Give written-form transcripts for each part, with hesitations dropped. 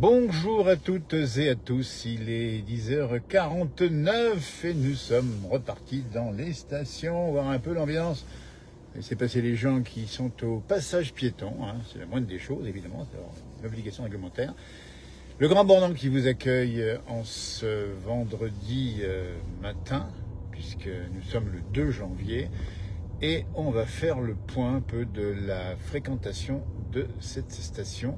Bonjour à toutes et à tous, il est 10h49 et nous sommes repartis dans les stations, voir un peu l'ambiance. Laissez passer les gens qui sont au passage piéton, c'est la moindre des choses évidemment, c'est une obligation réglementaire. Le Grand Bornand qui vous accueille en ce vendredi matin, puisque nous sommes le 2 janvier, et on va faire le point un peu de la fréquentation de cette station.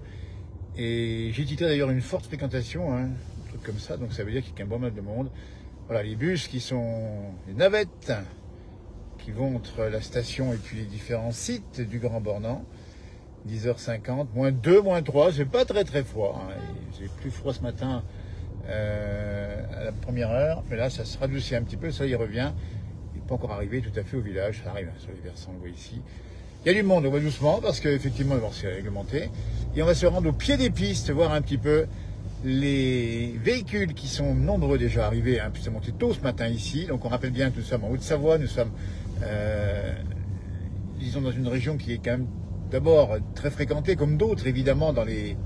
Et j'ai titré d'ailleurs une forte fréquentation, un truc comme ça, donc ça veut dire qu'il y a un bon mal de monde. Voilà, les bus qui sont, les navettes qui vont entre la station et puis les différents sites du Grand Bornand. 10h50, moins 2, moins 3, c'est pas très froid. C'est plus froid ce matin à la première heure, mais là ça se radoucit un petit peu, ça y revient. Il n'est pas encore arrivé tout à fait au village, ça arrive sur les versants, on le voit ici. Il y a du monde, on va doucement, parce qu'effectivement, c'est réglementé. Et on va se rendre au pied des pistes, voir un petit peu les véhicules qui sont nombreux déjà arrivés, puis c'est monté tôt ce matin ici. Donc on rappelle bien que nous sommes en Haute-Savoie, nous sommes, disons, dans une région qui est quand même d'abord très fréquentée, comme d'autres évidemment, dans les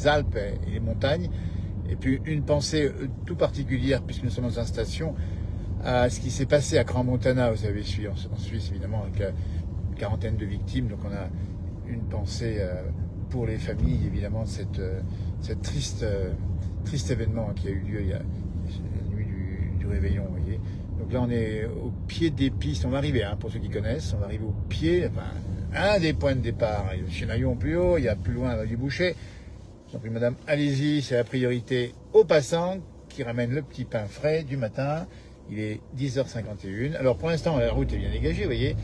Alpes et les montagnes. Et puis une pensée tout particulière, puisque nous sommes dans une station, à ce qui s'est passé à Crans-Montana, vous savez, en Suisse évidemment, avec quarantaine de victimes, donc on a une pensée pour les familles évidemment de cette triste événement qui a eu lieu il y a la nuit du réveillon, vous voyez. Donc là on est au pied des pistes, on va arriver, pour ceux qui connaissent, on va arriver au pied, un des points de départ, il y a le Chenaillon plus haut, il y a plus loin du Boucher. Donc madame, allez-y, c'est la priorité aux passants qui ramènent le petit pain frais du matin. Il est 10h51, alors pour l'instant la route est bien dégagée, vous voyez.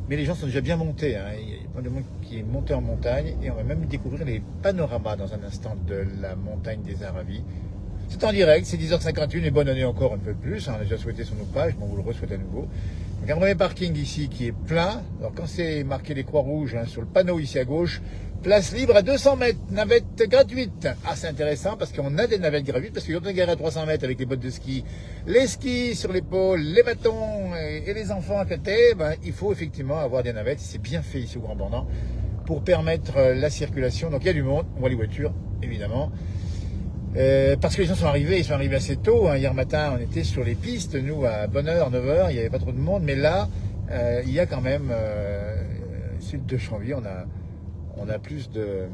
Mais les gens sont déjà bien montés, il y a pas de monde qui est monté en montagne et on va même découvrir les panoramas dans un instant de la montagne des Aravis. C'est en direct, c'est 10h51 et bonne année encore un peu plus, on a déjà souhaité sur nos pages, mais on vous le re-souhaite à nouveau. Donc un premier parking ici qui est plein, alors quand c'est marqué les croix rouges sur le panneau ici à gauche, place libre à 200 mètres, navette gratuite. C'est intéressant parce qu'on a des navettes gratuites, parce que quand on est garé à 300 mètres avec les bottes de ski, les skis sur l'épaule, les bâtons et les enfants à côté, il faut effectivement avoir des navettes, c'est bien fait ici au Grand Bornand, pour permettre la circulation. Donc il y a du monde, on voit les voitures évidemment, parce que les gens sont arrivés, ils sont arrivés assez tôt, hier matin on était sur les pistes, nous à bonne heure, 9h, il n'y avait pas trop de monde, mais là, il y a quand même, c'est le 2 janvier, on a plus de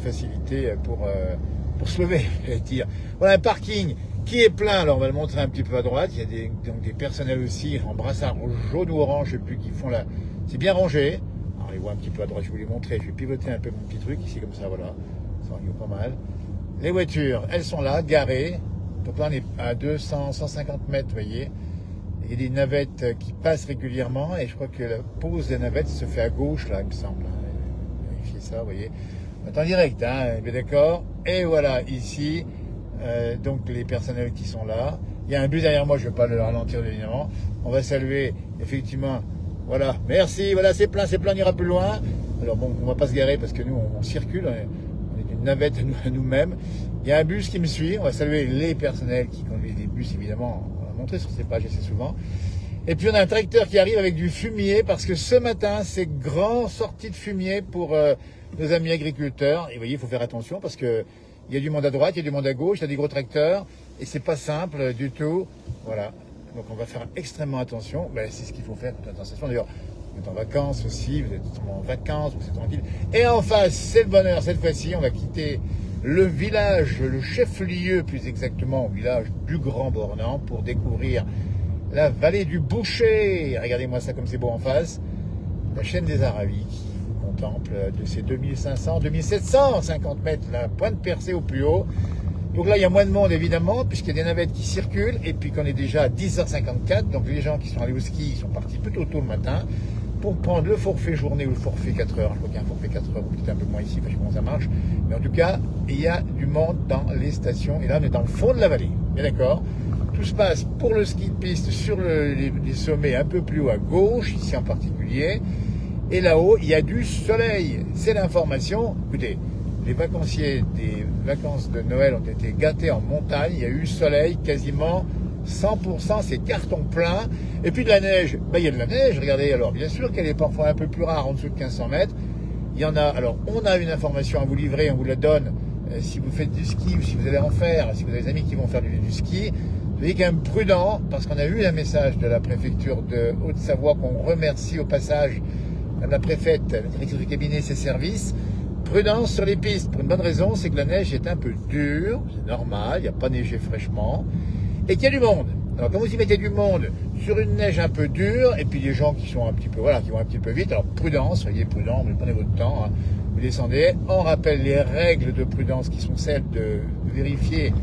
facilité pour se lever, j'allais dire. Voilà un parking qui est plein, alors on va le montrer un petit peu à droite, il y a donc des personnels aussi en brassard jaune ou orange, je sais plus, qui font là, c'est bien rangé. Alors on les voit un petit peu à droite, je vais vous les montrer, je vais pivoter un peu mon petit truc ici comme ça, voilà, ça arrive pas mal. Les voitures, elles sont là, garées, donc là on est à 200, 150 mètres, vous voyez. Il y a des navettes qui passent régulièrement et je crois que la pause des navettes se fait à gauche, là, il me semble. Vérifiez ça, vous voyez. On est en direct, bien d'accord. Et voilà, ici, donc les personnels qui sont là. Il y a un bus derrière moi, je ne vais pas le ralentir évidemment. On va saluer, effectivement, voilà, merci, voilà, c'est plein, on ira plus loin. Alors bon, on ne va pas se garer parce que nous, on circule, on est une navette à nous-mêmes. Il y a un bus qui me suit, on va saluer les personnels qui conduisent des bus, évidemment. Montrer sur ces pages assez souvent. Et puis on a un tracteur qui arrive avec du fumier parce que ce matin c'est grand sortie de fumier pour nos amis agriculteurs. Et vous voyez, il faut faire attention parce que il y a du monde à droite, il y a du monde à gauche, il y a des gros tracteurs et c'est pas simple du tout. Voilà. Donc on va faire extrêmement attention. C'est ce qu'il faut faire quand on est en station. D'ailleurs, vous êtes en vacances aussi, vous êtes en vacances, vous êtes tranquille. Et en face, c'est le bonheur. Cette fois-ci, on va quitter le village, le chef-lieu plus exactement, au village du Grand Bornand, pour découvrir la vallée du Boucher. Regardez-moi ça comme c'est beau en face. La chaîne des Aravis qui vous contemple de ses 2500, 2750 mètres, la pointe percée au plus haut. Donc là, il y a moins de monde évidemment, puisqu'il y a des navettes qui circulent, et puis qu'on est déjà à 10h54, donc les gens qui sont allés au ski, ils sont partis plutôt tôt le matin, pour prendre le forfait journée ou le forfait 4 heures. Je crois qu'il y a un forfait 4 heures, ou peut-être un peu moins ici, je sais pas comment ça marche. Mais en tout cas, il y a du monde dans les stations. Et là, on est dans le fond de la vallée. Bien d'accord. Tout se passe pour le ski de piste sur les sommets un peu plus haut à gauche, ici en particulier. Et là-haut, il y a du soleil. C'est l'information. Écoutez, les vacanciers des vacances de Noël ont été gâtés en montagne. Il y a eu soleil quasiment 100%, c'est carton plein. Et puis de la neige, il y a de la neige, regardez. Alors bien sûr qu'elle est parfois un peu plus rare en dessous de 1500 mètres. Il y en a, alors on a une information à vous livrer, on vous la donne si vous faites du ski ou si vous allez en faire, si vous avez des amis qui vont faire du ski, soyez quand même prudent, parce qu'on a eu un message de la préfecture de Haute-Savoie qu'on remercie au passage la préfète, la directrice du cabinet et ses services. Prudence sur les pistes, pour une bonne raison, c'est que la neige est un peu dure, c'est normal, il n'y a pas neigé fraîchement, et qu'il y a du monde. Alors quand vous y mettez du monde sur une neige un peu dure, et puis les gens qui sont un petit peu, voilà, qui vont un petit peu vite, alors prudence, soyez prudents, mais prenez votre temps, hein. Vous descendez, on rappelle les règles de prudence qui sont celles de vérifier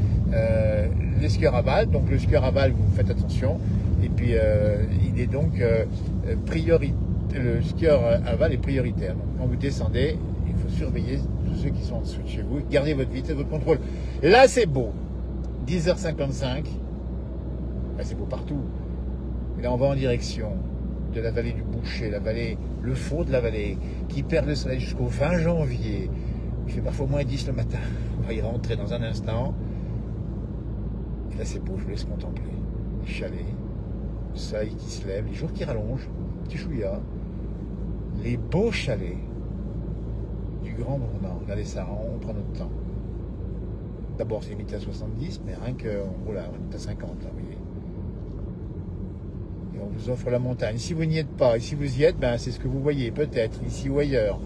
les skieurs aval, donc le skieur aval, vous faites attention, et puis il est donc le skieur aval est prioritaire, donc quand vous descendez, il faut surveiller tous ceux qui sont en dessous de chez vous, gardez votre vitesse, votre contrôle. Là c'est beau, 10h55, là c'est beau partout, et là on va en direction de la vallée du Boucher, la vallée, le fond de la vallée, qui perd le soleil jusqu'au 20 janvier. Il fait parfois moins 10 le matin. On va y rentrer dans un instant. Et là, c'est beau, je vous laisse contempler. Les chalets, le soleil qui se lève, les jours qui rallongent, petit chouïa, les beaux chalets du Grand Bourdon. Regardez ça, on prend notre temps. D'abord, c'est limité à 70, mais rien qu'on roule on est à 50, là, vous voyez. On vous offre la montagne. Si vous n'y êtes pas, et si vous y êtes, ben c'est ce que vous voyez, peut-être, ici ou ailleurs.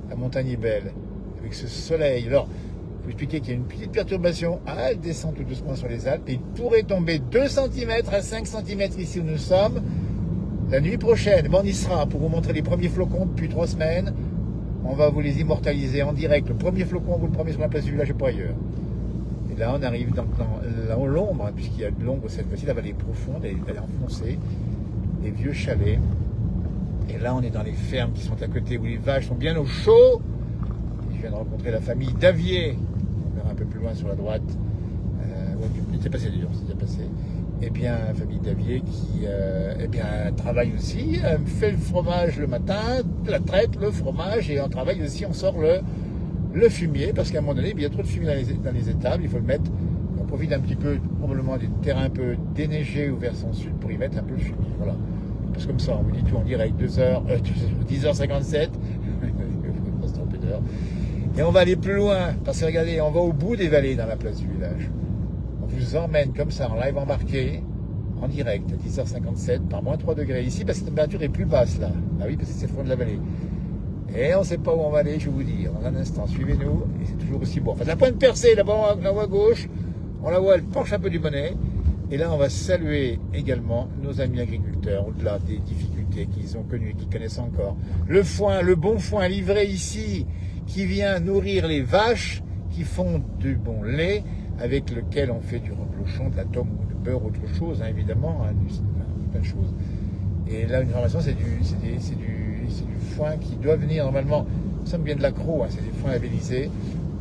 La montagne est belle, avec ce soleil. Alors, je vous expliquer qu'il y a une petite perturbation. Elle descend tout doucement sur les Alpes, et il pourrait tomber 2 cm à 5 cm ici où nous sommes. La nuit prochaine, ben on y sera pour vous montrer les premiers flocons depuis 3 semaines. On va vous les immortaliser en direct. Le premier flocon, vous le prenez sur la place du village et pas ailleurs. Et là, on arrive dans l'ombre, puisqu'il y a de l'ombre cette fois-ci, la vallée est profonde, elle est enfoncée, les vieux chalets. Et là, on est dans les fermes qui sont à côté, où les vaches sont bien au chaud. Je viens de rencontrer la famille Davier, on verra un peu plus loin sur la droite. C'est passé d'ailleurs, c'est déjà passé. Eh bien, la famille Davier qui travaille aussi, fait le fromage le matin, la traite, le fromage, et on travaille aussi, on sort le fumier, parce qu'à un moment donné, il y a trop de fumier dans les étables, il faut le mettre, on profite un petit peu, probablement des terrains un peu déneigés ou versant sud pour y mettre un peu de fumier, voilà. Parce que comme ça, on vous dit tout en direct, 10h57, on se tromper d'heure, et on va aller plus loin, parce que regardez, on va au bout des vallées dans la place du village. On vous emmène comme ça en live embarqué, en direct, à 10h57, par moins 3 degrés ici, parce que la température est plus basse là, ah oui, parce que c'est le fond de la vallée. Et on ne sait pas où on va aller, je vais vous dire. Dans un instant, suivez-nous, et c'est toujours aussi beau. Enfin, la pointe percée, là-bas, on la voit à gauche, on la voit, elle penche un peu du bonnet. Et là, on va saluer également nos amis agriculteurs, au-delà des difficultés qu'ils ont connues et qu'ils connaissent encore. Le foin, le bon foin livré ici, qui vient nourrir les vaches, qui font du bon lait, avec lequel on fait du reblochon, de la tome ou du beurre, autre chose, hein, évidemment, hein, plein de choses. Et là, une information, c'est du foin qui doit venir normalement, ça me vient de l'accro, hein, c'est des foins labellisés,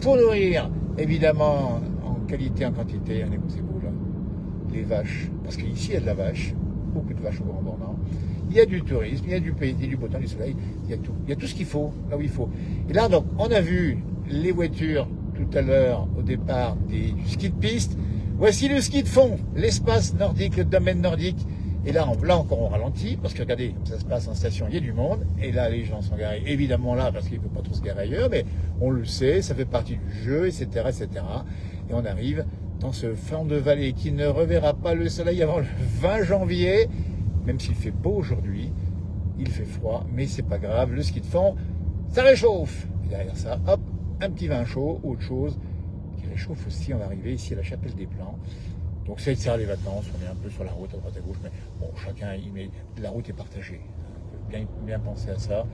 pour nourrir, évidemment, en qualité, en quantité, regardez comme c'est beau là, les vaches, parce qu'ici il y a de la vache, beaucoup de vaches au Grand Bornand, il y a du tourisme, il y a du pays, du beau temps, du soleil, il y a tout ce qu'il faut, là où il faut. Et là, donc, on a vu les voitures tout à l'heure, au départ, du ski de piste. Voici le ski de fond, l'espace nordique, le domaine nordique. Et là encore, on ralentit, parce que regardez, comme ça se passe en station, il y a du monde. Et là, les gens sont garés, évidemment là, parce qu'ils ne peuvent pas trop se garer ailleurs, mais on le sait, ça fait partie du jeu, etc., etc. Et on arrive dans ce flanc de vallée qui ne reverra pas le soleil avant le 20 janvier, même s'il fait beau aujourd'hui, il fait froid, mais c'est pas grave, le ski de fond, ça réchauffe. Et derrière ça, hop, un petit vin chaud, autre chose, qui réchauffe aussi. On va arriver ici à la Chapelle des Plans. Donc c'est ça les vacances, on est un peu sur la route à droite à gauche, mais bon, chacun y met, la route est partagée. On peut bien penser à ça.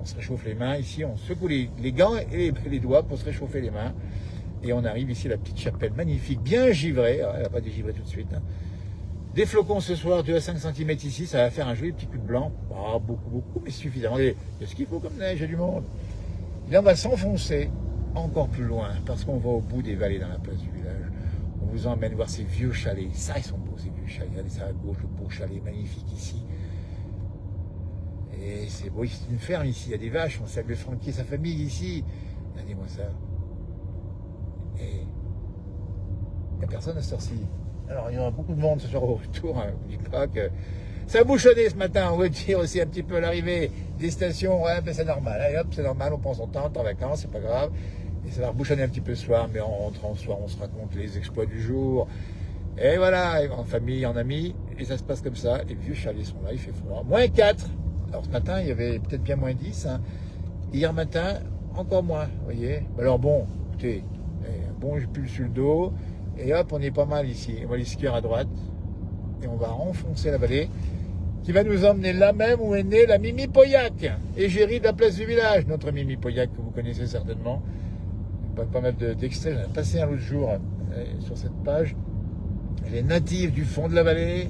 On se réchauffe les mains ici, on secoue les gants et les doigts pour se réchauffer les mains. Et on arrive ici à la petite chapelle magnifique, bien givrée. Elle n'a pas dégivré tout de suite. Hein. Des flocons ce soir, 2 à 5 cm ici, ça va faire un joli petit coup de blanc. Pas beaucoup, mais suffisamment. Il y a ce qu'il faut comme neige, il y a du monde. Et là, on va s'enfoncer encore plus loin, parce qu'on va au bout des vallées dans la place du village. On vous emmène voir ces vieux chalets. Ça, ils sont beaux, ces vieux chalets. Regardez ça à gauche, le beau chalet magnifique ici. Et c'est beau, c'est une ferme ici, il y a des vaches. On salue Francky et sa famille ici. Regardez-moi ça. Et il n'y a personne à cette heure-ci. Alors, il y aura beaucoup de monde ce soir au retour. Hein. Je ne dis pas que ça a bouchonné ce matin. On va dire aussi un petit peu à l'arrivée des stations. Ouais, ben c'est normal. Allez, hop, c'est normal. On prend son temps, en vacances, c'est pas grave. Et ça va rebouchonner un petit peu le soir, mais en rentrant le soir, on se raconte les exploits du jour. Et voilà, en famille, en amis, et ça se passe comme ça. Les vieux chalets sont là, il fait froid. -4. Alors ce matin, il y avait peut-être bien -10. Hein. Hier matin, encore moins, vous voyez. Alors bon, écoutez, bon, j'ai pull sur le dos, et hop, on est pas mal ici. On va aller skier à droite, et on va enfoncer la vallée, qui va nous emmener là même où est née la Mimi Pauillac, égérie de la place du village, notre Mimi Pauillac que vous connaissez certainement. Pas mal d'extraits, j'en ai passé un l'autre jour sur cette page. Elle est native du fond de la vallée,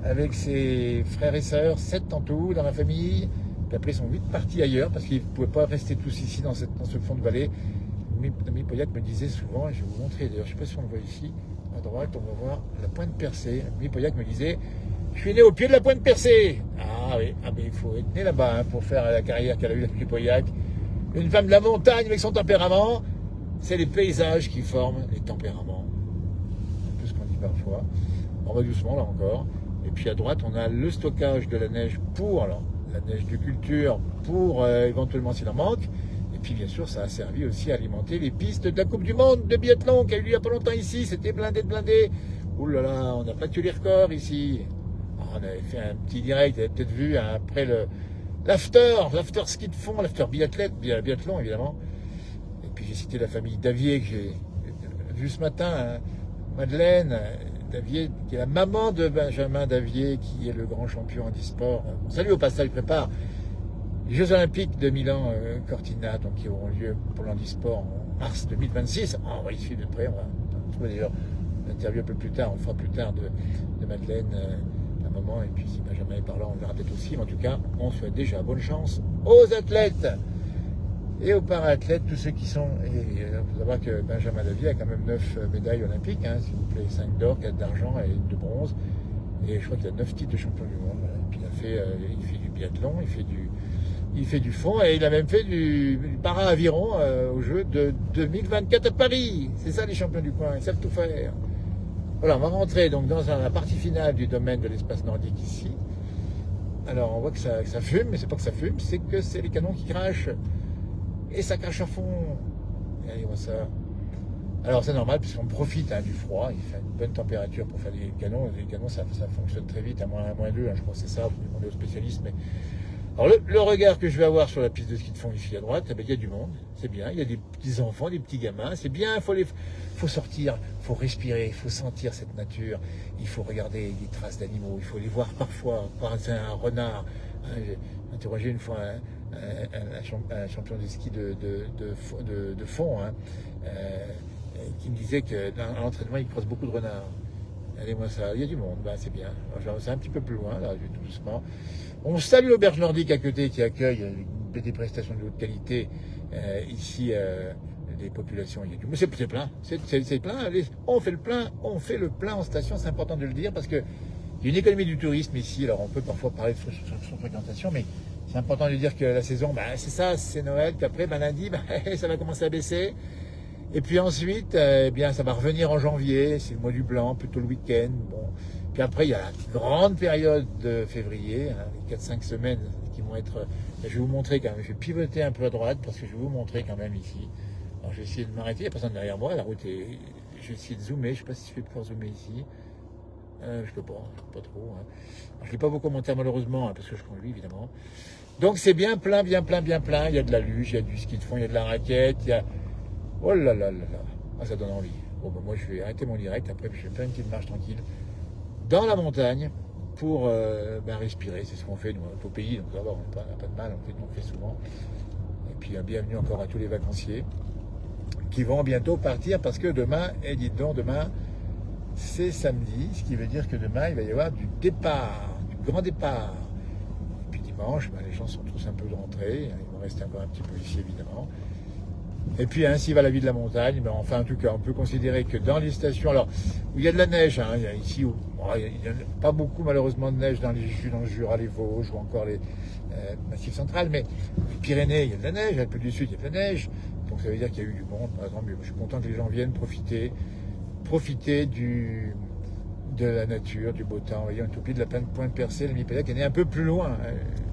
avec ses frères et sœurs, 7 en tout dans la famille. Puis après, ils sont vite partis ailleurs, parce qu'ils ne pouvaient pas rester tous ici dans ce fond de vallée. Mimi Pauillac me disait souvent, et je vais vous montrer d'ailleurs, je ne sais pas si on le voit ici, à droite, on va voir la pointe percée. Mimi Pauillac me disait, je suis né au pied de la pointe percée. Ah oui, mais il faut être né là-bas hein, pour faire la carrière qu'elle a eue, la Mimi Pauillac. Une femme de la montagne avec son tempérament. C'est les paysages qui forment les tempéraments. Un peu ce qu'on dit parfois. On va doucement là encore. Et puis à droite, on a le stockage de la neige pour alors, la neige de culture, pour éventuellement s'il en manque. Et puis bien sûr, ça a servi aussi à alimenter les pistes de la Coupe du Monde de biathlon qui a eu lieu il n'y a pas longtemps ici. C'était blindé de blindé. Ouh là là, on a battu les records ici. On avait fait un petit direct, vous avez peut-être vu hein, après l'after ski de fond, l'after biathlon évidemment. Puis j'ai cité la famille Davier que j'ai vu ce matin, hein. Madeleine Davier, qui est la maman de Benjamin Davier, qui est le grand champion handisport. Salut au passage, prépare les Jeux Olympiques de Milan Cortina, donc qui auront lieu pour l'handisport en mars 2026. On va y suivre de près, on va trouver d'ailleurs l'interview un peu plus tard, on fera plus tard de Madeleine, la maman, et puis si Benjamin est par là, on verra peut-être aussi, mais en tout cas, on souhaite déjà bonne chance aux athlètes. Et aux para-athlètes, tous ceux qui sont... Il faut savoir que Benjamin Davier a quand même 9 médailles olympiques, hein, s'il vous plaît, 5 d'or, 4 d'argent et 1 de bronze. Et je crois qu'il a 9 titres de champion du monde. Voilà. Et puis il fait du biathlon, il fait du fond, et il a même fait du para-aviron aux Jeux de 2024 à Paris. C'est ça les champions du coin, ils savent tout faire. Voilà, on va rentrer donc dans la partie finale du domaine de l'espace nordique ici. Alors on voit que ça fume, mais c'est pas que ça fume, c'est que c'est les canons qui crachent. Et ça crache à fond. Regardez moi ça. Alors c'est normal puisqu'on profite hein, du froid. Il fait une bonne température pour faire des canons. Les canons ça fonctionne très vite à -1, -2. Hein, je crois que c'est ça. Vous demandez aux spécialistes. Mais alors le regard que je vais avoir sur la piste de ski de fond ici à droite, il y a du monde. C'est bien. Il y a des petits enfants, des petits gamins. C'est bien. Faut sortir. Il faut respirer. Il faut sentir cette nature. Il faut regarder les traces d'animaux. Il faut les voir parfois. C'est un renard. Hein, j'ai interrogé une fois un champion de ski de fond hein, qui me disait qu'à l'entraînement il croise beaucoup de renards. Allez-moi ça, il y a du monde, bah, c'est bien. C'est un petit peu plus loin, là, tout doucement. On salue l'auberge nordique à côté qui accueille des prestations de haute qualité ici. Les populations, il y a du... Mais c'est plein, c'est plein. Allez, on fait le plein en station, c'est important de le dire parce que il y a une économie du tourisme ici. Alors on peut parfois parler de son fréquentation, mais c'est important de dire que la saison, c'est ça, c'est Noël, puis après, lundi, ça va commencer à baisser. Et puis ensuite, bien, ça va revenir en janvier, c'est le mois du blanc, plutôt le week-end. Bon. Puis après, il y a la grande période de février, hein, les 4-5 semaines qui vont être... Je vais vous montrer quand même, je vais pivoter un peu à droite parce que je vais vous montrer quand même ici. Alors je vais essayer de m'arrêter, il n'y a personne derrière moi, la route est... Je vais essayer de zoomer, je ne sais pas si je vais pouvoir zoomer ici. Je peux pas trop. Hein. Alors, je lis pas vos commentaires malheureusement, hein, parce que je conduis évidemment. Donc c'est bien plein, bien plein, bien plein. Il y a de la luge, il y a du ski de fond, il y a de la raquette, il y a... Oh là là là là. Ah, ça donne envie. Bon, moi je vais arrêter mon direct, après je vais faire une petite marche tranquille dans la montagne pour respirer. C'est ce qu'on fait nous, au pays, donc ça va, on n'a pas de mal, on fait souvent. Et puis bienvenue encore à tous les vacanciers qui vont bientôt partir parce que demain, et dites donc, demain, c'est samedi, ce qui veut dire que demain, il va y avoir du grand départ. Et puis dimanche, les gens sont tous un peu rentrés, ils vont rester encore un petit peu ici évidemment. Et puis ainsi va la vie de la montagne, mais enfin en tout cas, on peut considérer que dans les stations, alors où il y a de la neige, hein, il y a ici, où, il n'y a pas beaucoup malheureusement de neige dans le Jura, les Vosges ou encore les Massifs centrales, mais les Pyrénées, il y a de la neige, Alpes du Sud, il y a de la neige, donc ça veut dire qu'il y a eu du monde, par exemple, je suis content que les gens viennent profiter de la nature, du beau temps. Vous voyez, on est au pied de la pointe percée, la Mimi Pauillac, elle est un peu plus loin.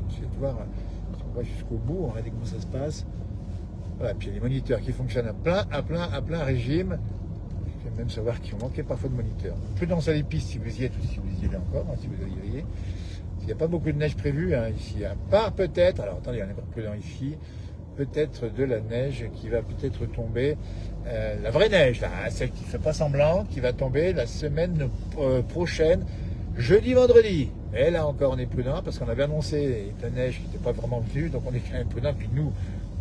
J'essaie de voir si on va jusqu'au bout, regardez comment ça se passe. Voilà, puis il y a des moniteurs qui fonctionnent à plein régime. Je vais même savoir qu'il manquait parfois de moniteurs. Prudence à les pistes si vous y êtes ou si vous y allez encore, hein, si vous y allez. Il n'y a pas beaucoup de neige prévue hein, ici, à part peut-être, alors attendez, on est encore prudent ici, peut-être de la neige qui va peut-être tomber, la vraie neige, là, celle qui ne fait pas semblant, qui va tomber la semaine prochaine, jeudi, vendredi. Et là encore, on est prudent parce qu'on avait annoncé la neige qui n'était pas vraiment venue, donc on est quand même prudent. Puis nous,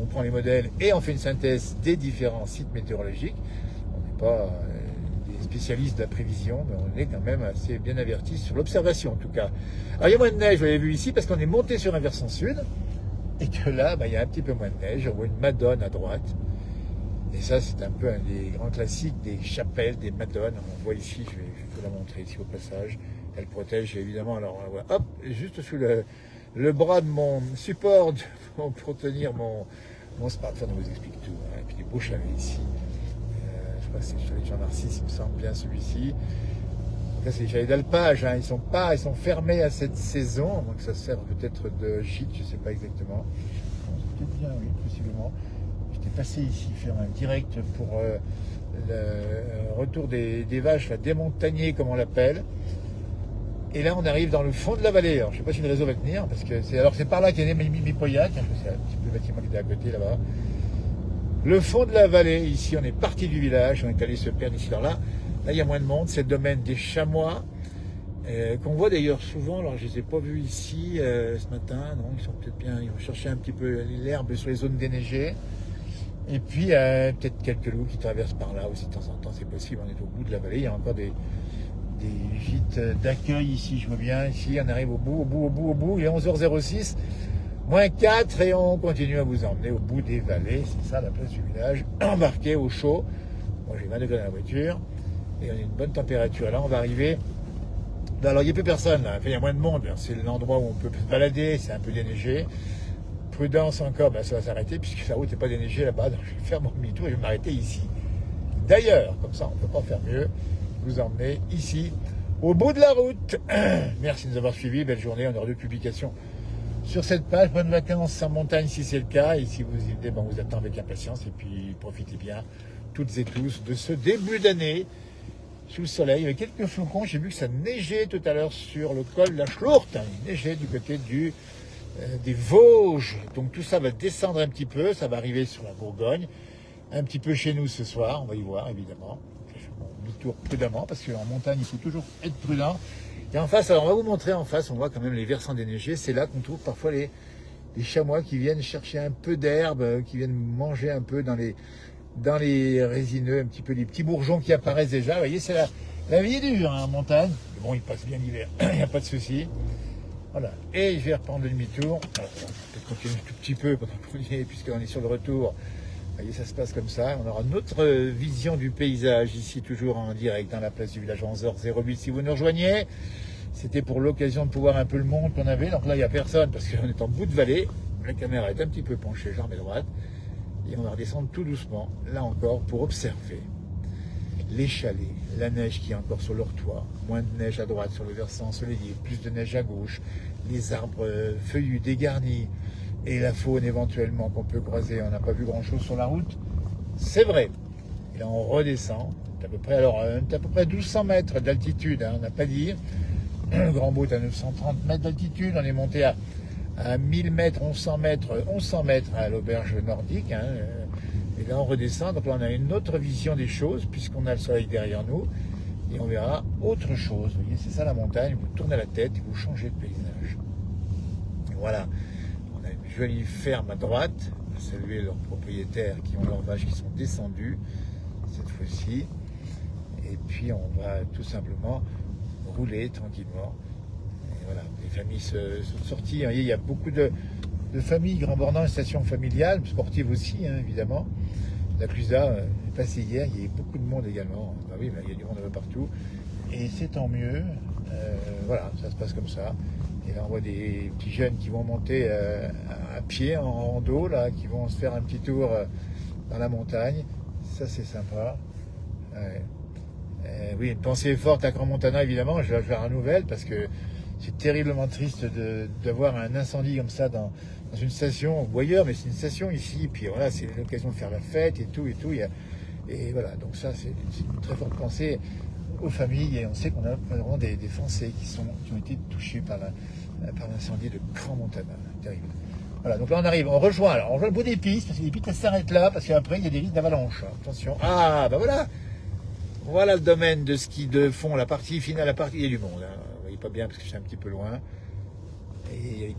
on prend les modèles et on fait une synthèse des différents sites météorologiques. On n'est pas des spécialistes de la prévision, mais on est quand même assez bien avertis sur l'observation en tout cas. Alors il y a moins de neige, vous l'avez vu ici, parce qu'on est monté sur un versant sud, et que là, il y a un petit peu moins de neige. On voit une Madone à droite. Et ça, c'est un peu un des grands classiques des chapelles, des Madones. On voit ici, je vais vous la montrer ici au passage. Elle protège évidemment, alors on la voit, hop, juste sous le bras de mon support pour tenir mon smartphone, on vous explique tout. Hein. Et puis des beaux chalets ici. Je crois que c'est le chalet de Jean-Narcisse, il me semble bien celui-ci. Là, c'est les chalets d'alpage, hein. Ils sont fermés à cette saison, donc ça sert peut-être de gîte, je ne sais pas exactement. C'est peut-être bien, oui, possiblement. J'étais passé ici faire un direct pour le retour des vaches, la démontagnée comme on l'appelle. Et là, on arrive dans le fond de la vallée. Alors, je ne sais pas si le réseau va tenir, parce que c'est par là qu'il y a Mipoyac. C'est un petit peu le bâtiment qui était à côté là-bas. Le fond de la vallée, ici, on est parti du village, on est allé se perdre ici, là. Là, il y a moins de monde. C'est le domaine des chamois, qu'on voit d'ailleurs souvent. Alors, je ne les ai pas vus ici ce matin. Non, ils sont peut-être bien. Ils vont chercher un petit peu l'herbe sur les zones déneigées. Et puis, peut-être quelques loups qui traversent par là aussi de temps en temps. C'est possible. On est au bout de la vallée. Il y a encore des gîtes d'accueil ici, je vois bien. Ici, on arrive au bout. Il est 11h06, moins 4, et on continue à vous emmener au bout des vallées. C'est ça, la place du village. Embarqué au chaud. Moi, j'ai 20 degrés dans la voiture. Et on a une bonne température. Et là, on va arriver. Alors, il n'y a plus personne, là. Enfin, il y a moins de monde. C'est l'endroit où on peut se balader. C'est un peu déneigé. Prudence encore, ça va s'arrêter, puisque la route n'est pas déneigée là-bas. Donc, je vais faire mon demi-tour et je vais m'arrêter ici. D'ailleurs, comme ça, on ne peut pas faire mieux. Vous emmener ici, au bout de la route. Merci de nous avoir suivis. Belle journée. On aura deux publications sur cette page. Bonnes vacances en montagne si c'est le cas. Et si vous y venez, on vous attend avec impatience. Et puis, profitez bien, toutes et tous, de ce début d'année sous le soleil. Il y avait quelques flocons. J'ai vu que ça neigeait tout à l'heure sur le col de la Schlourte. Il neigeait du côté des Vosges. Donc, tout ça va descendre un petit peu. Ça va arriver sur la Bourgogne. Un petit peu chez nous ce soir. On va y voir, évidemment. Tour prudemment, parce qu'en montagne, il faut toujours être prudent. Et en face, alors on va vous montrer en face, on voit quand même les versants déneigés. C'est là qu'on trouve parfois les chamois qui viennent chercher un peu d'herbe, qui viennent manger un peu dans les résineux, un petit peu les petits bourgeons qui apparaissent déjà. Vous voyez, c'est la vie est dure hein, en montagne. Mais bon, il passe bien l'hiver, il n'y a pas de souci. Voilà. Et je vais reprendre le demi-tour. Alors, on va peut-être continuer un tout petit peu pendant puisqu'on est sur le retour. Vous voyez, ça se passe comme ça. On aura notre vision du paysage ici, toujours en direct dans la place du village 11h08. Si vous nous rejoignez, c'était pour l'occasion de pouvoir un peu le monde qu'on avait. Donc là, il n'y a personne parce qu'on est en bout de vallée. La caméra est un petit peu penchée, jambe et droite. Et on va redescendre tout doucement, là encore, pour observer les chalets, la neige qui est encore sur leur toit, moins de neige à droite sur le versant ensoleillé, plus de neige à gauche, les arbres feuillus, dégarnis, et la faune éventuellement qu'on peut croiser. On n'a pas vu grand chose sur la route, c'est vrai. Et là on redescend, c'est à peu près, alors, à peu près 1200 mètres d'altitude, hein, on n'a pas dit. Le Grand Bout à 930 mètres d'altitude, on est monté à 1000 mètres, 1100 mètres à l'auberge nordique. Hein, et là on redescend, donc là on a une autre vision des choses, puisqu'on a le soleil derrière nous, et on verra autre chose. Vous voyez, c'est ça la montagne, vous tournez la tête et vous changez de paysage. Et voilà. Jolie ferme à droite, à saluer leurs propriétaires qui ont leurs vaches qui sont descendues cette fois-ci. Et puis on va tout simplement rouler tranquillement. Et voilà, les familles sont sorties. Il y a beaucoup de familles, Grand Bornand, une station familiale, sportive aussi, hein, évidemment. La Clusa, j'ai passé hier, il y a beaucoup de monde également. Bah oui, il y a du monde un peu partout. Et c'est tant mieux. Voilà, ça se passe comme ça. Et là, on voit des petits jeunes qui vont monter à pied, en rando, là, qui vont se faire un petit tour dans la montagne. Ça, c'est sympa. Ouais. Oui, une pensée forte à Grand Montana, évidemment. Je vais la faire à nouvelle parce que c'est terriblement triste d'avoir un incendie comme ça dans une station ou ailleurs, mais c'est une station ici. Et puis voilà, c'est l'occasion de faire la fête et tout. Et voilà, donc ça, c'est une très forte pensée aux familles. Et on sait qu'on a vraiment des Français qui ont été touchés par l'incendie de Crans-Montana. Terrible. Voilà, donc là on rejoint le bout des pistes, parce que les pistes elles s'arrêtent là, parce qu'après il y a des risques d'avalanche. Attention. Ah, bah voilà. Voilà le domaine de ski de fond, la partie finale, la partie, il y a du monde. Hein. Vous voyez pas bien parce que je suis un petit peu loin. Et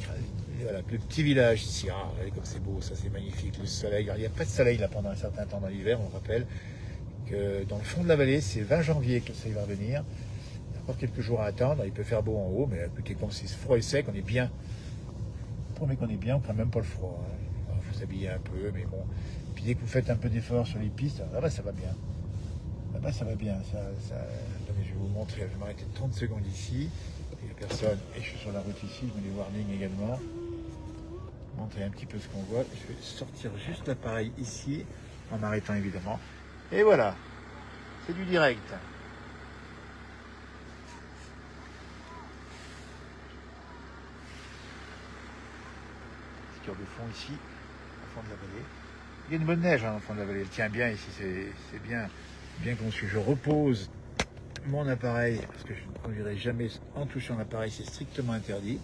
voilà, le petit village ici. Ah, regardez comme c'est beau, ça c'est magnifique. Le soleil, alors, il n'y a pas de soleil là pendant un certain temps dans l'hiver. On rappelle que dans le fond de la vallée, c'est 20 janvier que le soleil va revenir. Il y a encore quelques jours à attendre. Il peut faire beau en haut, mais écoutez, comme c'est froid et sec, on est bien. On promet qu'on est bien, on ne prend même pas le froid. Hein. Il faut s'habiller un peu, mais bon. Puis dès que vous faites un peu d'effort sur les pistes, là-bas ça va bien. Là-bas, ça va bien. Attendez, je vais vous montrer. Je vais m'arrêter 30 secondes ici. Il n'y a personne. Et je suis sur la route ici. Je mets les warnings également. Montrer un petit peu ce qu'on voit. Je vais sortir juste l'appareil ici, en m'arrêtant évidemment. Et voilà. C'est du direct. Skieur de fond ici, au fond de la vallée. Il y a une bonne neige au fond de la vallée. Elle tient bien ici. C'est bien conçu. Je repose mon appareil, parce que je ne conduirai jamais en touchant l'appareil, c'est strictement interdit.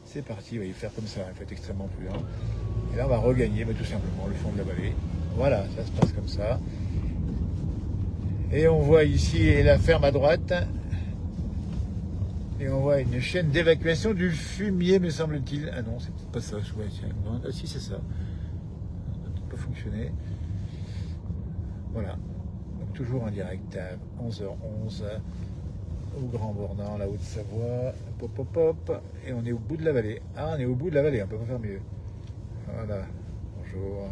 C'est parti, il va y faire comme ça, il faut être extrêmement prudent. Et là on va regagner tout simplement le fond de la vallée. Voilà, ça se passe comme ça. Et on voit ici la ferme à droite. Et on voit une chaîne d'évacuation du fumier, me semble-t-il. Ah non, c'est peut-être pas ça. Ouais, tiens, non, ah, si c'est ça. Ça n'a peut-être pas fonctionné. Voilà. Toujours en direct à 11h11 au Grand Bornand, la Haute-Savoie, et on est au bout de la vallée. Ah, on est au bout de la vallée, on peut pas faire mieux. Voilà, bonjour.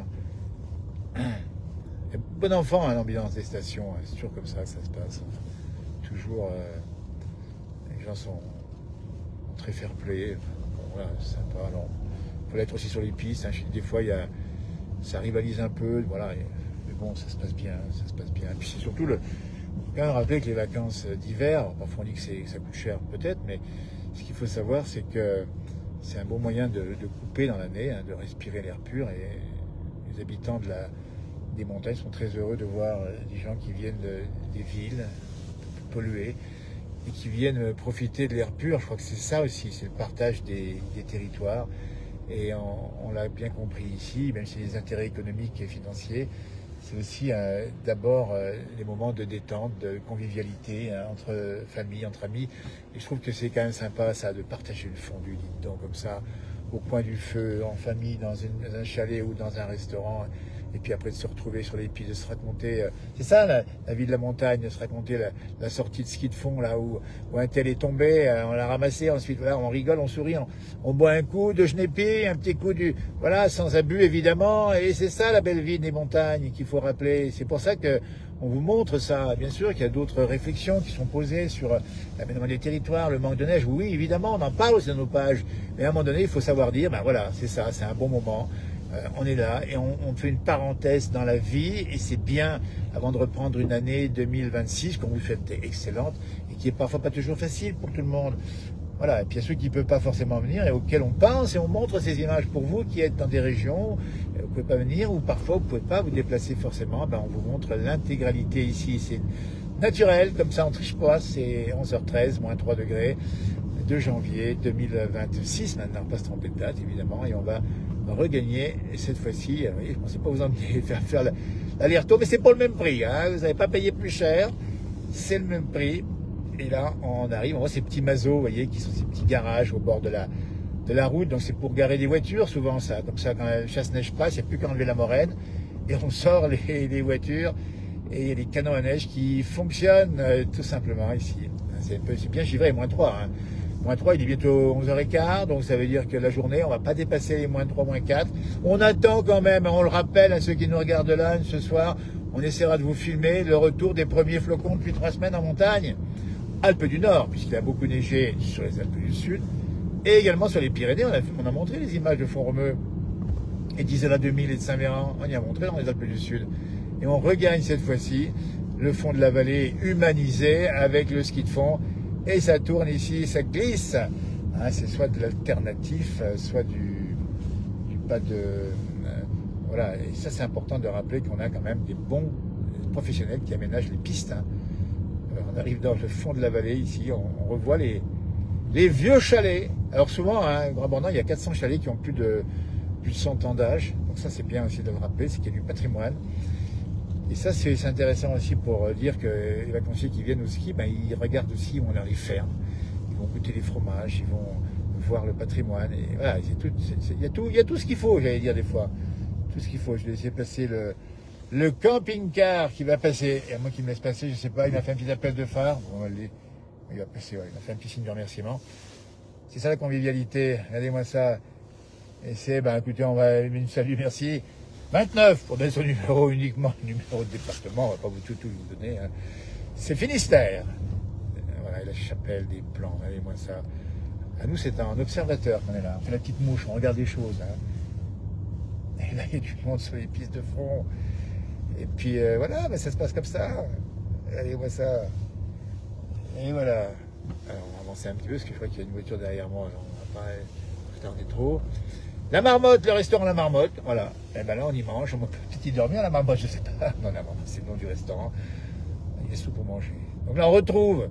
Et bon enfant, hein, l'ambiance des stations, c'est toujours comme ça que ça se passe. Toujours, les gens sont très fair-play. Bon, voilà, c'est sympa. Alors, il faut l'être aussi sur les pistes. Hein. Des fois, ça rivalise un peu, voilà. Mais bon, ça se passe bien, ça se passe bien. Et puis c'est surtout faut quand même rappeler que les vacances d'hiver, parfois on dit que ça coûte cher peut-être, mais ce qu'il faut savoir, c'est que c'est un bon moyen de couper dans l'année, hein, de respirer l'air pur. Et les habitants des montagnes sont très heureux de voir des gens qui viennent des villes polluées et qui viennent profiter de l'air pur. Je crois que c'est ça aussi, c'est le partage des territoires. Et on l'a bien compris ici, même si les intérêts économiques et financiers, c'est aussi d'abord les moments de détente, de convivialité, hein, entre familles, entre amis. Et je trouve que c'est quand même sympa ça, de partager le fondue, dites donc, comme ça, au coin du feu, en famille, dans un chalet ou dans un restaurant. Et puis après de se retrouver sur les pistes, de se raconter, c'est ça la vie de la montagne, de se raconter la sortie de ski de fond là où un tel est tombé, on l'a ramassé, ensuite voilà, on rigole, on sourit, on boit un coup de genépi, un petit coup voilà, sans abus évidemment, et c'est ça la belle vie des montagnes qu'il faut rappeler. C'est pour ça que on vous montre ça. Bien sûr qu'il y a d'autres réflexions qui sont posées sur l'aménagement des territoires, le manque de neige. Oui, évidemment, on en parle aussi dans nos pages, mais à un moment donné, il faut savoir dire, ben voilà, c'est ça, c'est un bon moment. On est là et on fait une parenthèse dans la vie, et c'est bien avant de reprendre une année 2026 qu'on vous souhaite excellente et qui est parfois pas toujours facile pour tout le monde. Voilà, et puis il y a ceux qui ne peuvent pas forcément venir et auxquels on pense, et on montre ces images pour vous qui êtes dans des régions où vous ne pouvez pas venir, ou parfois vous ne pouvez pas vous déplacer forcément. Ben, on vous montre l'intégralité ici. C'est naturel, comme ça on ne triche pas. C'est 11h13, moins 3 degrés, 2 janvier 2026. Maintenant, on ne va pas se tromper de date évidemment, et on va regagner cette fois-ci. Je ne pensais pas vous emmener faire l'aller-retour, mais c'est pour le même prix. Hein. Vous n'avez pas payé plus cher, c'est le même prix. Et là, on arrive, on voit ces petits mazots, vous voyez, qui sont ces petits garages au bord de la route. Donc c'est pour garer des voitures, souvent ça. Comme ça, quand la chasse-neige passe, il n'y a plus qu'à enlever la moraine. Et on sort les voitures. Et il y a des canons à neige qui fonctionnent tout simplement ici. C'est bien givré, moins 3. Hein. Moins 3, il est bientôt 11h15. Donc ça veut dire que la journée, on ne va pas dépasser les moins 3, moins 4. On attend quand même, on le rappelle à ceux qui nous regardent là ce soir, on essaiera de vous filmer le retour des premiers flocons depuis 3 semaines en montagne. Alpes du Nord, puisqu'il a beaucoup neigé sur les Alpes du Sud, et également sur les Pyrénées. On a montré les images de Font-Romeu et d'Isela 2000 et de Saint-Véran. On y a montré dans les Alpes du Sud. Et on regagne cette fois-ci le fond de la vallée humanisé avec le ski de fond. Et ça tourne ici, ça glisse Hein, c'est soit de l'alternatif, soit pas de... voilà, et ça c'est important de rappeler qu'on a quand même des bons professionnels qui aménagent les pistes. Hein. On arrive dans le fond de la vallée ici, on revoit les vieux chalets. Alors souvent, hein, Grand Bornand, il y a 400 chalets qui ont plus de 100 ans d'âge. Donc ça c'est bien aussi de le rappeler, c'est qu'il y a du patrimoine. Et ça c'est intéressant aussi pour dire que les vacanciers qui viennent au ski, ben, ils regardent aussi où on a les fermes. Ils vont goûter les fromages, ils vont voir le patrimoine. Et voilà, il y a tout ce qu'il faut, j'allais dire des fois. Tout ce qu'il faut. Je vais essayer de passer le camping-car qui va passer. Et à moi qui me laisse passer, je sais pas, il m'a fait un petit appel de phare. Bon, il va passer, ouais, il m'a fait un petit signe de remerciement. C'est ça la convivialité. Regardez-moi ça. Et c'est, ben écoutez, on va salut, merci. 29 pour donner son numéro uniquement, le numéro de département, on va pas tout vous donner. Hein. C'est Finistère. Voilà, et la chapelle, des plans, regardez-moi ça. À nous, c'est un observateur qu'on est là. On fait la petite mouche, on regarde les choses. Hein. Et là, il y a du monde sur les pistes de front. Et puis voilà, ben, ça se passe comme ça. Regardez-moi ça. Et voilà. Alors, on va avancer un petit peu, parce que je crois qu'il y a une voiture derrière moi. Alors, on va pas retarder trop. La Marmotte, le restaurant La Marmotte, voilà. Et ben là, on y mange. On peut peut-être y dormir à La Marmotte, je sais pas. Non, La Marmotte, c'est le nom du restaurant. Il y a des sous pour manger. Donc là, on retrouve,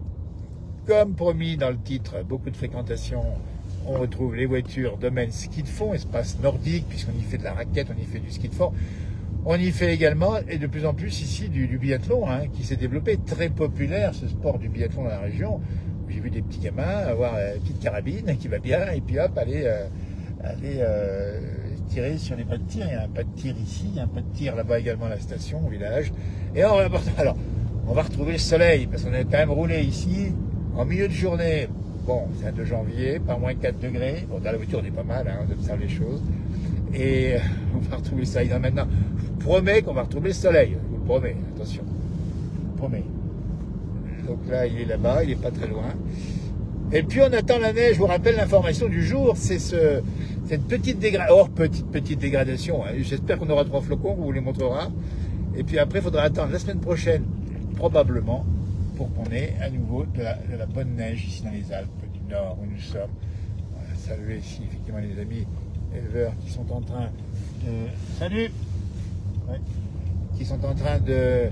comme promis dans le titre, beaucoup de fréquentation. On retrouve les voitures domaine ski de fond, espace nordique, puisqu'on y fait de la raquette, on y fait du ski de fond. On y fait également, et de plus en plus ici, du biathlon, hein, qui s'est développé, très populaire, ce sport du biathlon dans la région. J'ai vu des petits gamins avoir une petite carabine qui va bien, et puis hop, aller tirer sur les pas de tir. Il y a un pas de tir ici, il y a un pas de tir là-bas également à la station, au village. Et alors, on va retrouver le soleil, parce qu'on a quand même roulé ici, en milieu de journée. Bon, c'est un 2 janvier, pas moins 4 degrés. Bon, dans la voiture, on est pas mal, hein, on observe les choses. Et on va retrouver ça. Maintenant, je vous promets qu'on va retrouver le soleil. Je vous le promets, attention. Je vous le promets. Donc là, il est là-bas, il n'est pas très loin. Et puis on attend la neige. Je vous rappelle l'information du jour, c'est cette petite dégradation. Petite dégradation. Hein. J'espère qu'on aura 3 flocons, on vous les montrera. Et puis après, il faudra attendre la semaine prochaine, probablement, pour qu'on ait à nouveau de la bonne neige ici dans les Alpes du Nord où nous sommes. On va saluer ici effectivement les amis éleveurs qui sont en train de... Salut ouais. Qui sont en train de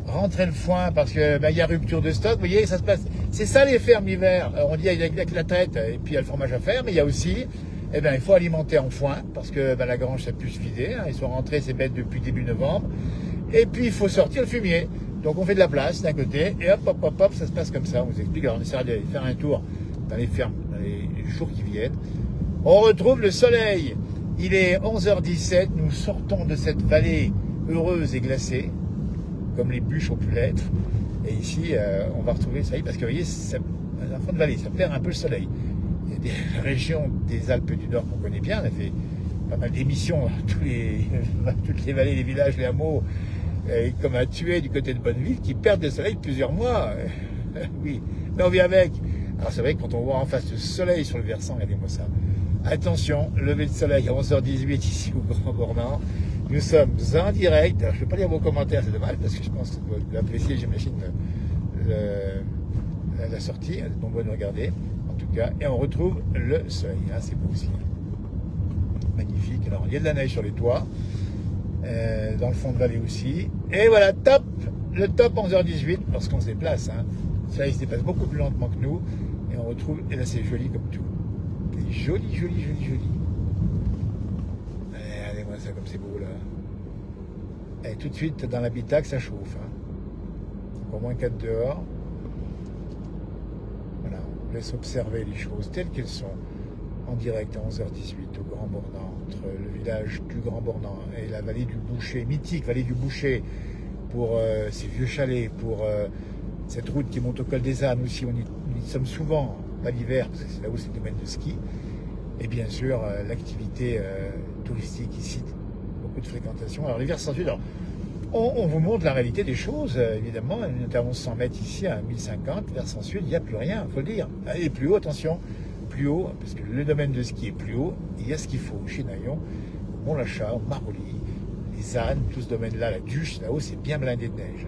rentrer le foin parce que y a rupture de stock. Vous voyez, ça se passe. C'est ça les fermes l'hiver. On dit il y a la traite et puis il y a le fromage à faire, mais il y a aussi, il faut alimenter en foin parce que la grange ça peut se vider. Hein. Ils sont rentrés ces bêtes depuis début novembre. Et puis il faut sortir le fumier. Donc on fait de la place d'un côté et hop, ça se passe comme ça. On vous explique. Alors on essaiera de faire un tour dans les fermes dans les jours qui viennent. On retrouve le soleil. Il est 11h17. Nous sortons de cette vallée heureuse et glacée, comme les bûches ont pu l'être. Et ici, on va retrouver le soleil parce que vous voyez, dans la fin de vallée, ça perd un peu le soleil. Il y a des régions des Alpes du Nord qu'on connaît bien. On a fait pas mal d'émissions, toutes les vallées, les villages, les hameaux, comme à Thuey du côté de Bonneville, qui perdent le soleil plusieurs mois. Oui, mais on vit avec. Alors c'est vrai que quand on voit en face le soleil sur le versant, regardez-moi ça. Attention, lever de soleil à 11h18 ici au Grand Bornand. Nous sommes en direct. Alors, je ne vais pas lire vos commentaires, c'est dommage, parce que je pense que vous appréciez, j'imagine, la sortie. Vous êtes nombreux à nous regarder, en tout cas. Et on retrouve le soleil. Ah, c'est beau aussi. Magnifique. Alors, il y a de la neige sur les toits. Dans le fond de vallée aussi. Et voilà, top. Le top 11h18, parce qu'on se déplace. Hein. Le soleil se déplace beaucoup plus lentement que nous. Et on retrouve, et là c'est joli comme tout. C'est joli. Regardez-moi ça comme c'est beau là. Et tout de suite dans l'habitacle ça chauffe. Hein. Au moins 4 dehors. Voilà, on laisse observer les choses telles qu'elles sont en direct à 11h18 au Grand Bornand, entre le village du Grand Bornand et la vallée du Boucher, mythique vallée du Boucher, pour ces vieux chalets, pour cette route qui monte au col des Ânes aussi, on y sommes souvent, pas l'hiver, parce que c'est là où c'est le domaine de ski, et bien sûr l'activité touristique ici, beaucoup de fréquentation. Alors les versants sud, on vous montre la réalité des choses, évidemment, nous avons 100 mètres ici à 1050, versant sud, il n'y a plus rien, il faut le dire, et plus haut, attention, plus haut, parce que le domaine de ski est plus haut, il y a ce qu'il faut, chez Naillon, Mont-Lachat, Marolly, les ânes, tout ce domaine-là, la Duche, là-haut, c'est bien blindé de neige.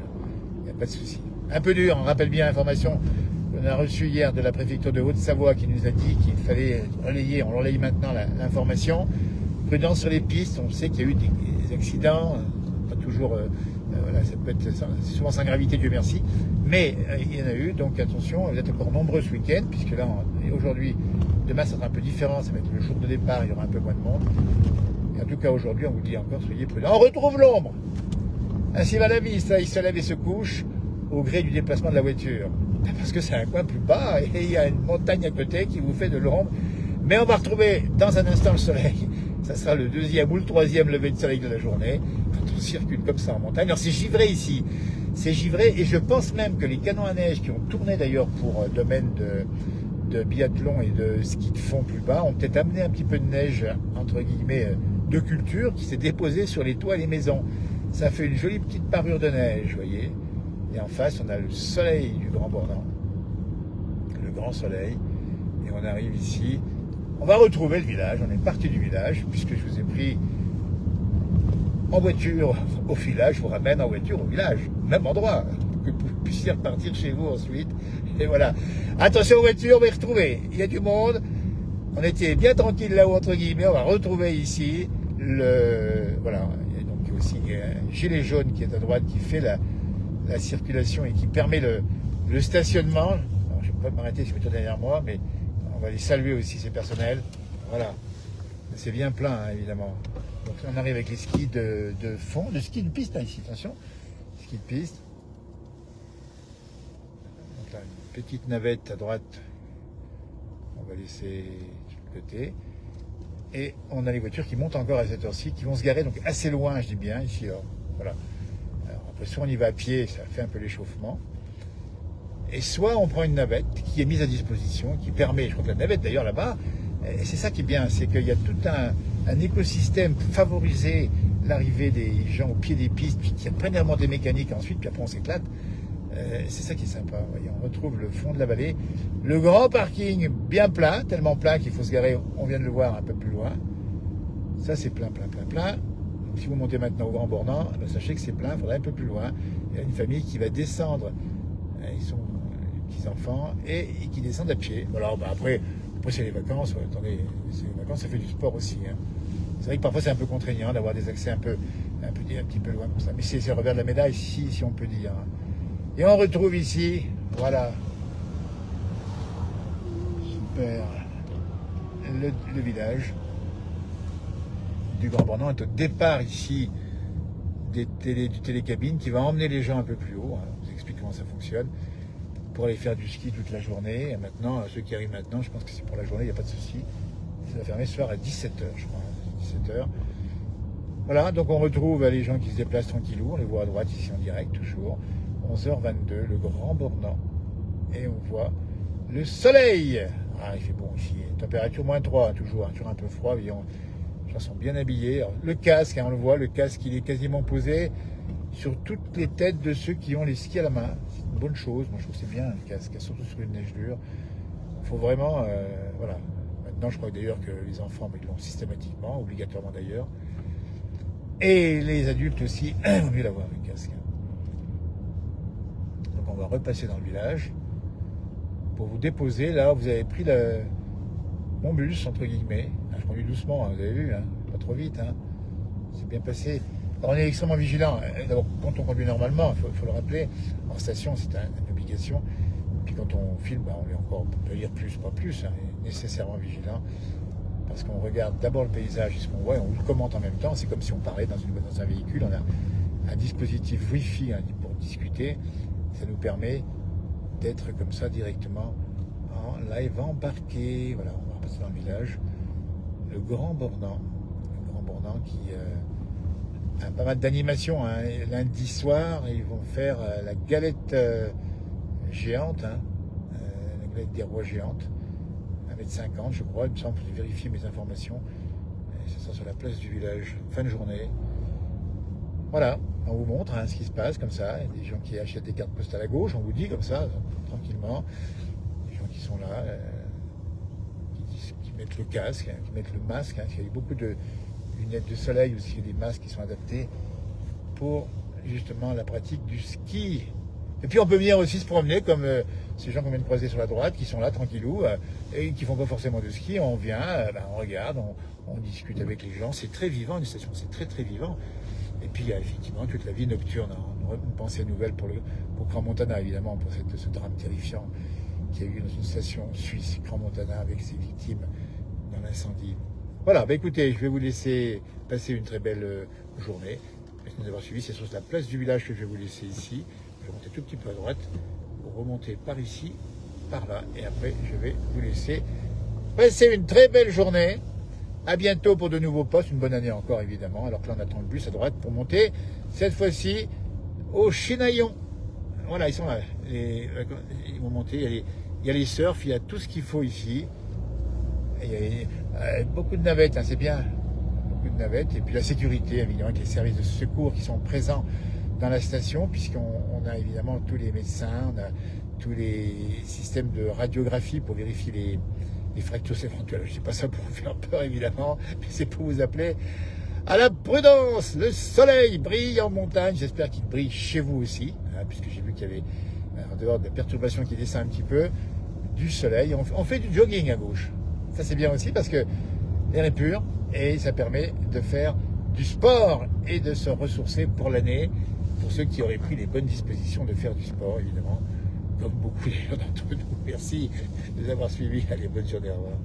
Il n'y a pas de souci. Un peu dur, on rappelle bien l'information. On a reçu hier de la préfecture de Haute-Savoie qui nous a dit qu'il fallait relayer, on relaye maintenant l'information. Prudence sur les pistes, on sait qu'il y a eu des accidents, pas toujours, voilà, ça peut être, c'est souvent sans gravité, Dieu merci, mais il y en a eu, donc attention, vous êtes encore nombreux ce week-end, puisque là, aujourd'hui, demain ça sera un peu différent, ça va être le jour de départ, il y aura un peu moins de monde. Et en tout cas aujourd'hui, on vous dit encore, soyez prudents. On retrouve l'ombre. Ainsi va la vie, ça, il se lève et se couche au gré du déplacement de la voiture. Parce que c'est un coin plus bas et il y a une montagne à côté qui vous fait de l'ombre. Mais on va retrouver dans un instant le soleil. Ça sera le deuxième ou le troisième lever de soleil de la journée. Quand on circule comme ça en montagne. Alors c'est givré ici. C'est givré et je pense même que les canons à neige qui ont tourné d'ailleurs pour domaine de biathlon et de ski de fond plus bas ont peut-être amené un petit peu de neige, entre guillemets, de culture qui s'est déposée sur les toits et les maisons. Ça fait une jolie petite parure de neige, vous voyez. Et en face, on a le soleil du Grand Bornand, le grand soleil. Et on arrive ici. On va retrouver le village. On est parti du village, puisque je vous ai pris en voiture au village. Je vous ramène en voiture au village, même endroit, pour que vous puissiez repartir chez vous ensuite. Et voilà. Attention aux voitures, on va y retrouver. Il y a du monde. On était bien tranquille là-haut, entre guillemets. On va retrouver ici voilà. Et donc il y a aussi un gilet jaune qui est à droite, qui fait la circulation et qui permet le stationnement. Alors, je ne vais pas m'arrêter, je suis plutôt derrière moi, mais on va les saluer aussi, ces personnels. Voilà. C'est bien plein, hein, évidemment. Donc on arrive avec les skis de fond, de ski de piste, hein, ici, attention. Ski de piste. Donc là, une petite navette à droite. On va laisser sur le côté. Et on a les voitures qui montent encore à cette heure-ci, qui vont se garer donc assez loin, je dis bien, ici. Alors, voilà. Alors, après, soit on y va à pied, ça fait un peu l'échauffement. Et soit on prend une navette qui est mise à disposition, qui permet, je crois que la navette d'ailleurs là-bas, et c'est ça qui est bien, c'est qu'il y a tout un écosystème pour favoriser l'arrivée des gens au pied des pistes, puis qui apprennent à remonter mécanique ensuite, puis après on s'éclate. C'est ça qui est sympa. Voyez, on retrouve le fond de la vallée. Le grand parking bien plein, tellement plein qu'il faut se garer, on vient de le voir un peu plus loin. Ça c'est plein, plein, plein, plein. Donc, si vous montez maintenant au Grand Bornand, ben, sachez que c'est plein, il faudra un peu plus loin. Il y a une famille qui va descendre. Ils sont les petits-enfants et qui descendent à pied. Alors bah, après c'est les vacances. Attendez, c'est les vacances, ça fait du sport aussi. Hein. C'est vrai que parfois c'est un peu contraignant d'avoir des accès un petit peu loin comme ça. Mais c'est le revers de la médaille, si on peut dire. Et on retrouve ici, voilà, super, le village du Grand Bornand est au départ ici du télécabine qui va emmener les gens un peu plus haut. Alors, je vous explique comment ça fonctionne. Pour aller faire du ski toute la journée. Et maintenant, ceux qui arrivent maintenant, je pense que c'est pour la journée, il n'y a pas de souci. Ça va fermer ce soir à 17h, je crois. 17h. Voilà, donc on retrouve les gens qui se déplacent tranquillou. On les voit à droite ici en direct, toujours. 11h22, le Grand Bornand. Et on voit le soleil. Ah, il fait bon ici. Température -3, toujours un peu froid. Les gens sont bien habillés. Alors, le casque, hein, on le voit, le casque, il est quasiment posé sur toutes les têtes de ceux qui ont les skis à la main. C'est une bonne chose. Moi, je trouve que c'est bien le casque, surtout sur une neige dure. Il faut vraiment, voilà. Maintenant, je crois d'ailleurs que les enfants, ils l'ont systématiquement, obligatoirement d'ailleurs. Et les adultes aussi, il vaut mieux l'avoir le casque. Donc, on va repasser dans le village pour vous déposer. Là, vous avez pris mon bus, entre guillemets. Je conduis doucement, hein, vous avez vu, hein, pas trop vite. Hein. C'est bien passé. Alors, on est extrêmement vigilant. D'abord, quand on conduit normalement, il faut le rappeler, en station, c'est une obligation. Puis quand on filme, on est encore, on peut dire plus, pas plus, hein, nécessairement vigilant. Parce qu'on regarde d'abord le paysage et ce qu'on voit, et on le commente en même temps. C'est comme si on parlait dans un véhicule. On a un dispositif Wi-Fi, hein, pour discuter. Ça nous permet d'être comme ça directement en live embarqué. Voilà, on va repasser dans le village. Le Grand Bornand. Le Grand Bornand qui a pas mal d'animations. Hein. Lundi soir, ils vont faire la galette géante, hein, la galette des rois géante. 1,50 m, je crois, il me semble, j'ai vérifié mes informations. Et ça sera sur la place du village, fin de journée. Voilà, on vous montre hein, ce qui se passe comme ça. Il y a des gens qui achètent des cartes postales à gauche, on vous dit comme ça, tranquillement. Des gens qui sont là, qui mettent le casque, hein, qui mettent le masque. Hein, il y a beaucoup de lunettes de soleil aussi, des masques qui sont adaptés pour justement la pratique du ski Et puis on peut venir aussi se promener comme ces gens qu'on vient de croiser sur la droite, qui sont là tranquillou, et qui font pas forcément de ski. On vient, on regarde, on discute avec les gens. C'est très vivant, une station, c'est très très vivant. Et puis il y a effectivement toute la vie nocturne. Une pensée nouvelle pour Crans-Montana, évidemment, pour ce drame terrifiant qu'il y a eu dans une station suisse, Crans-Montana, avec ses victimes dans l'incendie. Voilà, écoutez, je vais vous laisser passer une très belle journée. Merci de nous avoir suivis. C'est sur la place du village que je vais vous laisser ici. Je vais monter tout petit peu à droite pour remonter par ici, par là. Et après, je vais vous laisser passer une très belle journée. À bientôt pour de nouveaux postes. Une bonne année encore, évidemment. Alors que là, on attend le bus à droite pour monter, cette fois-ci, au Chinaillon. Voilà, ils sont là. Ils vont monter. Il y a les surfs, il y a tout ce qu'il faut ici. Il y a beaucoup de navettes, hein, c'est bien. Beaucoup de navettes. Et puis la sécurité, évidemment, avec les services de secours qui sont présents dans la station, puisqu'on a évidemment tous les médecins, on a tous les systèmes de radiographie pour vérifier les fractures éventuelles. Je ne sais pas ça pour vous faire peur, évidemment, mais c'est pour vous appeler à la prudence. Le soleil brille en montagne. J'espère qu'il brille chez vous aussi, hein, puisque j'ai vu qu'il y avait, en dehors de la perturbation qui descend un petit peu, du soleil. On fait du jogging à gauche. Ça, c'est bien aussi parce que l'air est pur et ça permet de faire du sport et de se ressourcer pour l'année. Pour ceux qui auraient pris les bonnes dispositions de faire du sport, évidemment, comme beaucoup d'entre nous. Merci de nous avoir suivis. Allez, bonne journée, au revoir.